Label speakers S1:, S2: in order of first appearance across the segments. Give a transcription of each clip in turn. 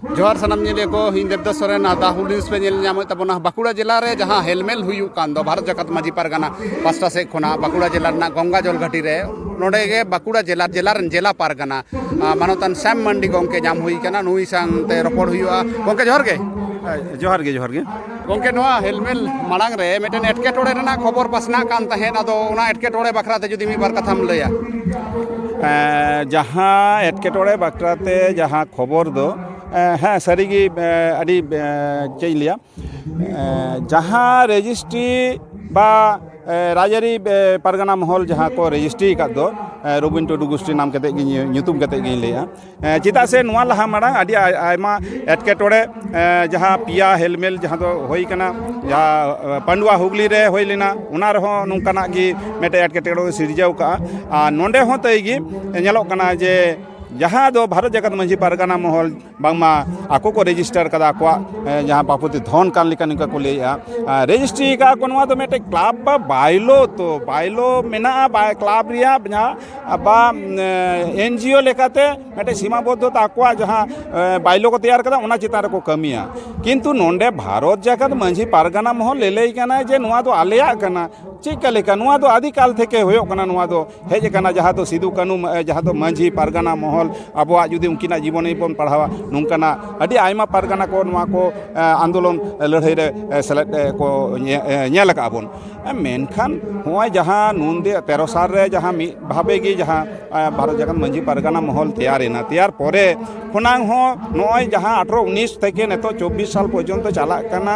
S1: जोहार सनम नेले को इन देवदास सोरेन दा हुलिस पे नेल ᱧᱟᱢᱚᱜ ᱛᱟᱵᱚᱱᱟ बाकुड़ा जिला रे जहां हेलमेल हुयु कान दो भारत जगत माजी पारगाना पास्टा से खोना बाकुड़ा जिला ना गंगा जल घाटी रे नोडे गे बाकुड़ा जिला जिला पारगाना मानोतन सैम मंडी गोंके ᱧᱟᱢ हुई काना नुई सांते रपड़ हुयुआ गोंके जोहार गे गोंके नोआ हेलमेल मांग रे मेटेन एटकेटोड़े रेना खबर पासना कान तहेन आदो ओना एटकेटोड़े बखराते जुदी मी बार कथाम लैया
S2: जहाँ एटकेटोड़े बाखराते जहाँ खबर दो हाँ सारी अड़ी चेक लिया जहाँ रजिस्ट्री बा राजारी पारगाना महल जहाँ को रजिस्ट्री का दो रबिन टुडू गोष्ठी नाम कते ᱧᱩᱛᱩᱢ कते गिन लिया चिदा से नुआ लहा मांग अड़ी आयमा एटकेटोड़े जहाँ पिया हेलमेल जहाँ दो होई कना जहाँ पांडुआ हुगली रे होई लेना उना रहो नोंकाना गी मेटे एटकेटोड़े सिरजाव का नोंडे हो तैगी नेलोक कना जे जहाँ दो भारत जगत मांझी पारगाना महल बांगमा आको को रजिस्टर कदा को जहाँ बापुति धन कान लिका निका को लेया रजिस्ट्री का कोनवा तो मेटे क्लब बा बाइलो तो बाइलो मेना बा क्लब रिया जहाँ बा एनजीओ लेकाते मेटे सीमाबद्ध ताको जहाँ बाइलो को तैयार कदा उना चितार को कमिया किंतु नोंडे भारत जगत मांझी पारगाना महल लेले कना जे नुआ दो आलेया कना चिका लेका नुआ दो आदि काल थेके होयो कना नुआ दो हेज कना जहाँ तो सिदु कानू जहाँ तो मांझी पारगाना महल अब जुदी उनकिना जीवन बन पढ़ावा नोंकाना अड़ी आयमा पारगाना को नुआ को आंदोलन लड़ाई रे सेलेद को नेल का बन मेनखान होय जहाँ नुंदे 13 साल रे जहाँ भावे गी जहाँ भारत जगत मांझी पारगाना महल तैयार परे खुनांग हो नय जहाँ 18 19 थेके नेतो 24 साल पर्यंत चला कना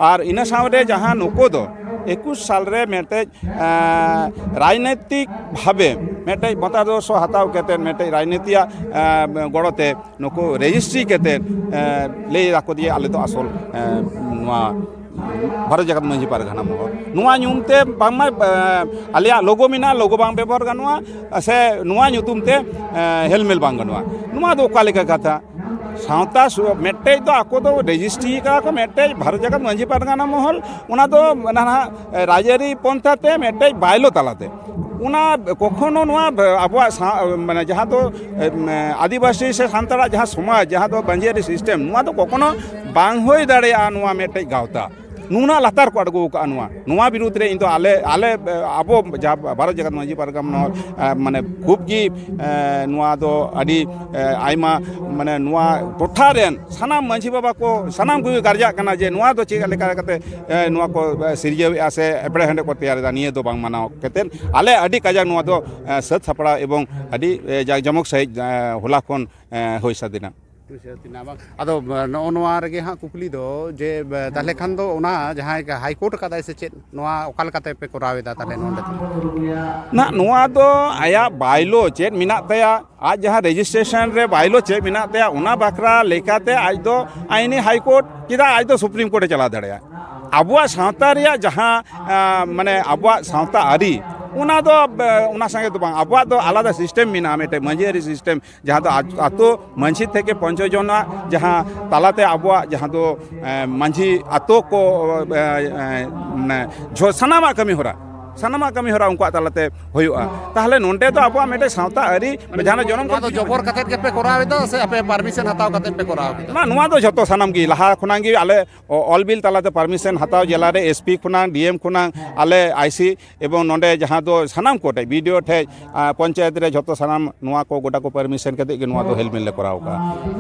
S2: और इना सावरे जहाँ नुको दो 21 साल रे मेटे राजनैतिक भावे मेटे मतादर्श हताव केते मेटे राजनीतिया गड़ते नुको रजिस्ट्री केते ले राको दिए आले तो आसल भारत जगत मांझी पारगाना महल नुआ ᱧᱩᱢते बांगमा आलिया लोगो मिना लोगो बांग व्यवहार गनुआ से नुआ ᱧᱩᱛᱩᱢते हेलमेल बांग गनुआ नुआ दो ओका लेका कथा सावता मेटे तो आको दो रजिस्ट्री का को मेटे भारत जगत मांझी पारगाना महल उना दो ना राजारी पंथाते मेटे बाइलो तालाते उना कखनो नुआ आबुआ माने जहाँ तो आदिवासी से सान्ताड़ा जहाँ समाज जहाँ तो बंजारी सिस्टम नुआ तो कखनो बांग होई दाड़ेया नुआ मेटे गावता नुना लातार को अड़गो का नुआ विरुद्ध रे इन तो आले आबो भारत जगत मांझी पारगाना माने खूब की नुआ दो अड़ी आयमा माने नुआ टोठा रेन सानाम मांझी बाबा को सानाम को गार्जा कना जे नुआ दो चेक लेका कते नुआ को सिरजेव आसे एपड़े हंडे को तैयार दा निये दो बांग मानाव केतेन आले अड़ी काजा नुआ दो सत सपड़ा एवं अड़ी जाक जमक सहित होला खन होई सादिना
S1: अदो नोआ रेगे हाँ कुकली दो जे ताले खान दो ओना जहाँ हाईकोर्ट का से चेत नोआ ओकाल काते पे करावेदा ताले नोंडे
S2: ना नुआ दो आया बाइलो चेत मिना तया आज जहाँ रजिस्ट्रेशन रे बाइलो चेत मिना तया उना बखरा लेकाते आज दो आईनी हाईकोर्ट किदा आज दो सुप्रीम कोर्ट चला दड़या आबुआ सावता रिया जहाँ माने आबुआ सावता आरी उना दो उना संगे तो बांग आबुआ दो आलादा सिस्टम मिना मेटे मांझियारी सिस्टम जहाँ तो आतो मांझी थेके 5 जना जहाँ तालाते आबुआ जहाँ तो मांझी आतो को जो सनामा कमी हो रहा सानामा कमी हो रहा उनको तालाते होयुआ ताहले नोंडे तो आबुआ मेटे सावता आरी जहाँ जनम
S1: तो जबर कते के पे करावेदा से अपे परमिशन हताव कते पे करावेदा
S2: ना नुआ दो जतो सानाम गी लहा खुनांगी आले ऑल बिल तालाते परमिशन हताव जिला रे एसपी खुना डीएम खुना आले आईसी एवं नोंडे जहाँ दो सानाम कोटे वीडियो ठे पंचायत रे जतो सानाम नुआ को गोटा को परमिशन कते के नुआ दो हेलमेल ले कराव का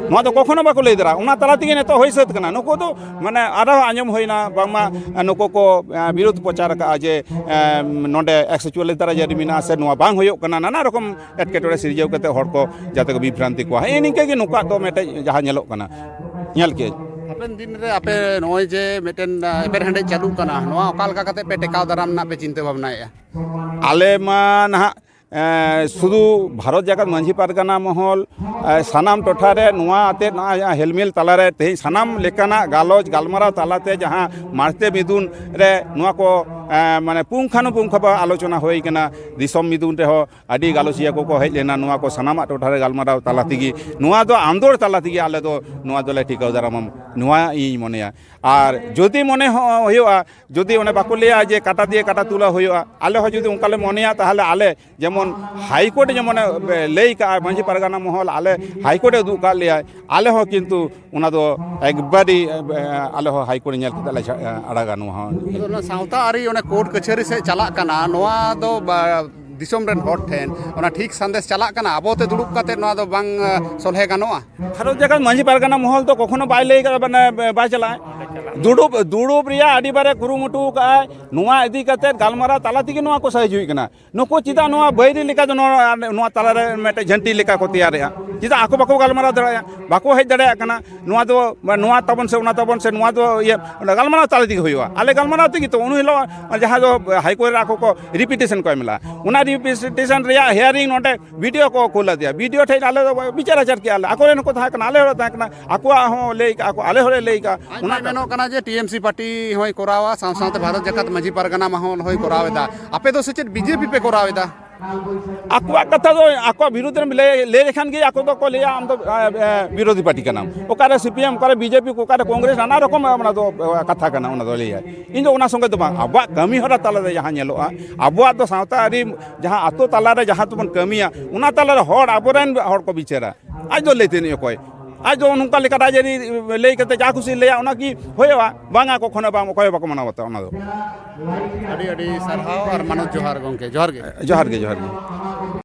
S2: नुआ दो कखनो बाको लई दरा उना ताला तिगे नेतो होई सत कना नुको दो माने आरो आंजम होइना बांगमा नुको को विरोध प्रचार का जे नोंडे 144 तारा जरी मिना से नुआ बांग होयो कना नाना रकम एटकेटोड़े सिरजेव कते हर को जाते को विभ्रांति को हे निके के नुका तो मेटे जहाँ नेलो कना नेल के
S1: अपन दिन रे आपे नोय जे मेटेन एबर हंडे चालू कना नोआ ओकाल का कते पे टेकाव दाराम ना पे चिंता भावनाया
S2: आले मा ना शुधु भारत जगत मांझी पारगाना महल सानाम टोठारे नुआ आते ना हेलमेल तालारे तेही सानाम लेकाना गालोज गालमाराव तालाते जहाँ मारते मिदुन रे नुआ को ᱢᱟᱱᱮ ᱯᱩᱝᱠᱷᱟᱱᱩᱯᱩᱝᱠᱷᱚ ᱟᱞᱳᱪᱚᱱᱟ ᱦᱩᱭ ᱠᱟᱱᱟ ᱫᱤᱥᱚᱢ ᱢᱤᱫᱩᱱ ᱨᱮᱦᱚᱸ ᱟᱹᱰᱤ ᱜᱟᱞᱚᱪᱤᱭᱟᱹ ᱠᱚᱠᱚ ᱦᱮᱡ ᱞᱮᱱᱟ ᱱᱚᱣᱟ ᱠᱚ ᱥᱟᱱᱟᱢᱟᱜ ᱴᱚᱴᱷᱟᱨᱮ ᱜᱟᱞᱢᱟᱨᱟᱣ ᱛᱟᱞᱟ ᱛᱮᱜᱮ ᱱᱚᱣᱟ ᱫᱚ ᱟᱸᱫᱳᱲ ᱛᱟᱞᱟ ᱛᱮᱜᱮ ᱟᱞᱮ ᱫᱚ ᱱᱚᱣᱟ ᱫᱚᱞᱮ ᱴᱤᱠᱟᱹᱣ ᱫᱟᱨᱟᱢᱟ ᱱᱚᱣᱟ ᱤᱧ ᱢᱚᱱᱮᱭᱟ ᱟᱨ ᱡᱩᱫᱤ ᱢᱚᱱᱮ ᱦᱩᱭᱩᱜᱼᱟ ᱡᱩᱫᱤ ᱚᱱᱮ ᱵᱟᱠᱚ ᱞᱟᱹᱭᱟ ᱡᱮ ᱠᱟᱴᱟ ᱫᱤᱭᱮ ᱠᱟᱴᱟ ᱛᱩᱞᱟᱹᱣ ᱦᱩᱭᱩᱜᱼᱟ ᱟᱞᱮ ᱦᱚᱸ ᱡᱩᱫि ᱚᱱᱠᱟ ᱞᱮ ᱢᱚᱱᱮᱭᱟ ᱛᱟᱦᱚᱞᱮ ᱟᱞᱮ ᱡᱮᱢᱚᱱ ᱦᱟᱭᱠᱳর্ট যেমন ᱞᱟᱹᱭ ᱠᱟᱜᱼᱟ ᱢᱟᱺᱡᱷᱤ ᱯᱟᱨᱜᱟᱱᱟ ᱢᱚᱦᱚᱞ ᱟᱞᱮ ᱦᱟᱭᱠᱳর্টে ᱩᱫᱩᱜ ᱠᱟᱜ ᱞᱮᱭᱟᱭ ᱟᱞᱮ ᱦᱚᱸ ᱠᱤᱱᱛᱩ ᱚᱱᱟ ᱫᱚ ᱮᱠᱵᱟᱨᱮ ᱟᱞᱮ ᱦᱚᱸ ᱦᱟᱭᱠᱳর্টে ᱧᱮᱞ ᱠᱟᱛᱮ ᱞᱮ ᱟᱲᱟᱜᱟ ᱱᱚᱣᱟ ᱦᱚᱸ
S1: ᱟᱫᱚ ᱚᱱᱟ ᱥᱟᱶᱛᱟ ᱟᱹᱨᱤ ᱚᱱᱟ ᱠᱳর্ট ᱠᱟᱹᱪᱷᱟᱹᱨᱤ ᱥᱮᱫ ᱪᱟᱞᱟᱜ ᱠᱟᱱᱟ ᱱᱚᱣᱟ ᱫᱚ ᱫᱤᱥᱚᱢ ᱨᱮᱱ ᱦᱚᱲ ᱴᱷᱮᱱ ᱚᱱᱟ ᱴᱷᱤᱠ ᱥᱟᱸᱫᱮᱥ ᱪᱟᱞᱟᱜ ᱠᱟᱱᱟ ᱟᱵᱚᱛᱮ ᱫᱩᱲᱩᱵ ᱠᱟᱛᱮ ᱱᱚᱣᱟ ᱫᱚ ᱵᱟᱝ ᱥᱚᱞᱦᱮ ᱜᱟᱱᱚᱜᱼᱟ
S2: ᱵᱷᱟᱨᱚᱛ ᱡᱟᱠᱟᱛ ᱢᱟᱺᱡᱷᱤ ᱯᱟᱨᱜᱟᱱᱟ ᱢᱚᱦᱚᱞ ᱫᱚ ᱠᱚᱠᱷᱚᱱᱳ ᱵᱟᱭ ᱞᱟᱹᱭ ᱠᱟᱫᱟ ᱢᱟᱱᱮ ᱵᱟᱭ ᱪᱟᱞᱟᱜᱼᱟ ᱫᱩᱲᱩᱵ ᱨᱮᱭᱟᱜ ᱟᱹᱰᱤ ᱵᱟᱨᱮ ᱠᱩᱨᱩᱢᱩᱴᱩ ᱠᱟᱜᱼᱟᱭ ᱱᱚᱣᱟ ᱤᱫᱤ ᱠᱟᱛᱮ ᱜᱟᱞᱢᱟᱨᱟᱣ ᱛᱟᱞᱟ ᱛᱮᱜᱮ ᱱᱚᱣᱟ ᱠᱚ ᱥᱟᱹᱦᱤᱡ ᱦᱩᱭ ᱠᱟᱱᱟ ᱱᱩᱠᱩ ᱪᱮᱫᱟᱜ ᱱᱚᱣᱟ ᱵᱟᱹᱭᱨᱤ ᱞᱮᱠᱟ ᱫᱚ ᱱᱚᱣᱟ ᱛᱟᱞᱟᱨᱮ ᱢᱤᱫᱴᱮᱱ ᱡᱷᱟᱹᱱᱴᱤ ᱞᱮᱠᱟ ᱠᱚ ᱛᱮᱭᱟᱨᱮᱜᱼᱟ ᱪᱮᱫᱟᱜ ᱟᱠᱚ ᱵᱟᱠᱚ ᱜᱟᱞᱢᱟᱨᱟᱣ ᱫᱟᱲᱮᱭᱟᱜᱼᱟ ᱵᱟᱠᱚ ᱦᱮᱡ ᱫᱟᱲᱮᱭᱟᱜ ᱠᱟᱱᱟ ᱱᱚᱣᱟ ᱫᱚ ᱱᱚᱣᱟ ᱛᱟᱵᱚᱱ ᱥᱮ ᱚᱱᱟ ᱛᱟᱵᱚᱱ ᱥᱮ ᱱᱚᱣᱟ ᱫᱚ ᱤᱭᱟᱹ ᱜᱟᱞᱢᱟᱨᱟᱣ ᱛᱟᱞᱟ ᱛᱮᱜᱮ ᱦᱩᱭᱩᱜᱼᱟ ᱟᱞᱮ ᱜᱟᱞᱢᱟᱨᱟᱣ ᱛᱮᱜᱮ ᱛᱚ ᱩᱱ ᱦᱤᱞᱳᱜ ᱡᱟᱦᱟᱸ ᱫᱚ ᱦᱟᱭᱠᱳর্ট ᱨᱮ ᱟᱠᱚ ᱠᱚ ᱨᱤᱯᱤᱴᱮᱥᱚᱱ ᱠᱚ ᱮᱢ ᱞᱮᱜᱼᱟ ᱚᱱᱟ ᱨᱤᱯᱤᱴᱮᱥᱚᱱ ᱨᱮᱭᱟᱜ ᱦᱤᱭᱟরিং ᱱᱚᱰᱮ ᱵᱷᱤᱰᱤᱭᱳ ᱠᱚ ᱠᱳᱞ ᱟᱫᱮᱭᱟ ᱵᱷᱤᱰᱤᱭᱳ ᱴᱷᱮᱡ ᱟᱞᱮ ᱫᱚ ᱵᱤᱪᱟᱨ ᱟᱪᱟᱨ ᱠᱮᱜᱼᱟ ᱞᱮ ᱟᱠᱚᱨᱮᱱ ᱦᱚᱸᱠᱚ ᱛᱟᱦᱮᱸ ᱠᱟᱱᱟ ᱟᱞᱮ ᱦᱚᱸᱞᱮ ᱛᱟᱦᱮᱸ ᱠᱟᱱᱟ ᱟᱠᱚᱣᱟᱜ ᱦᱚᱸ ᱞᱟᱹᱭ ᱠᱟᱜᱼᱟ ᱠᱚ ᱟᱞᱮ ᱦᱚᱸᱞᱮ ᱞᱟᱹᱭ ᱠᱟᱜᱼᱟ
S1: ᱚᱱᱟ ᱢᱮᱱᱚᱜ ᱠᱟᱱᱟ ᱡᱮ ᱴᱤএᱢᱥᱤ ᱯᱟর্টি ᱦᱚᱸᱭ ᱠᱚᱨᱟᱣᱟ ᱥᱟᱶᱛᱮ ᱵᱷᱟᱨᱚᱛ ᱡᱟᱠᱟᱛ ᱢᱟᱺᱡᱷᱤ ᱯᱟᱨᱜᱟᱱᱟ ᱢᱚᱦᱚᱞ ᱦᱚᱸᱭ ᱠᱚᱨᱟᱣ ᱮᱫᱟ ᱟᱯᱮ ᱫᱚ ᱥᱮ ᱪᱮᱫ ᱵᱤᱡᱮᱯᱤ ᱯᱮ ᱠᱚᱨᱟᱣ ᱮᱫᱟ
S2: ᱟᱠᱚᱣᱟᱜ ᱠᱟᱛᱷᱟ ᱫᱚ ᱟᱠᱚᱣᱟᱜ ᱵᱤᱨᱩᱫᱽ ᱨᱮᱢ ᱞᱟᱹᱭ ᱞᱮᱠᱷᱟᱱ ᱜᱮ ᱟᱠᱚ ᱫᱚᱠᱚ ᱞᱟᱹᱭᱟ ᱟᱢ ᱫᱚ ᱵᱤᱨᱳধী ᱯᱟর্টি ᱠᱟᱱᱟᱢ ᱚᱠᱟᱨᱮ ᱥᱤᱯᱤএᱢ ᱚᱠᱟᱨᱮ ᱵᱤᱡᱮᱯᱤ ᱚᱠᱟᱨᱮ ᱠᱚᱝᱜᱨᱮᱥ ᱱᱟনা ᱨᱚᱠᱚᱢ ᱚᱱᱟ ᱫᱚ ᱠᱟᱛᱷᱟ ᱠᱟᱱᱟ ᱚᱱᱟ ᱫᱚ ᱞᱟᱹᱭᱟᱭ ᱤᱧ ᱫᱚ ᱚᱱᱟ ᱥᱚᱸᱜᱮ ᱫᱚ ᱵᱟᱝ ᱟᱵᱚᱣᱟᱜ ᱠᱟᱹᱢᱤ ᱦᱚᱨᱟ ᱛᱟᱞᱟᱨᱮ ᱡᱟᱦᱟᱸ ᱧᱮᱞᱚᱜᱼᱟ ᱟᱵᱚᱣᱟᱜ ᱫᱚ ᱥᱟᱶᱛᱟ ᱟᱹᱨᱤ ᱡᱟᱦᱟᱸ ᱟᱛᱳ ᱛᱟᱞᱟᱨᱮ ᱡᱟᱦᱟᱸ ᱛᱮᱵᱚᱱ ᱠᱟᱹᱢᱤᱭᱟ ᱚᱱᱟ ᱛᱟᱞᱟᱨᱮ ᱦᱚᱲ ᱟᱵᱚᱨᱮᱱ ᱦᱚᱲ ᱠᱚ ᱵᱤᱪᱟᱹᱨᱟ ᱟᱡ ᱫᱚ ᱞᱟᱹᱭ ᱛᱮᱱᱤᱡ ᱚᱠᱚᱭ ᱟᱡ ᱫᱚ ᱱᱚᱝᱠᱟ ᱞᱮᱠᱟ ᱨᱟᱡᱽᱟᱹᱨᱤ ᱞᱟᱹᱭ ᱠᱟᱛᱮ ᱡᱟ ᱠᱷᱩᱥᱤ ᱞᱟᱹᱭᱟ ᱚᱱᱟ ᱠᱤ ᱦᱩᱭᱩᱜᱼᱟ ᱵᱟᱝᱟ ᱠᱚᱠᱷᱚᱱᱳ ᱵᱟᱝ ᱚᱠᱚᱭ ᱦᱚᱸ ᱵᱟᱠᱚ ᱢᱟᱱᱟᱣ ᱵᱟᱛᱟᱣᱟ ᱚᱱᱟ ᱫᱚ
S1: ᱟᱹᱰᱤ ᱟᱹᱰᱤ ᱥᱟᱨᱦᱟᱣ ᱟᱨ ᱢᱟᱱᱚᱛ ᱡᱚᱦᱟᱨ ᱜᱚᱝᱠᱮ ᱡᱚᱦᱟᱨ ᱜᱮ
S2: ᱡᱚᱦᱟᱨ ᱜᱮ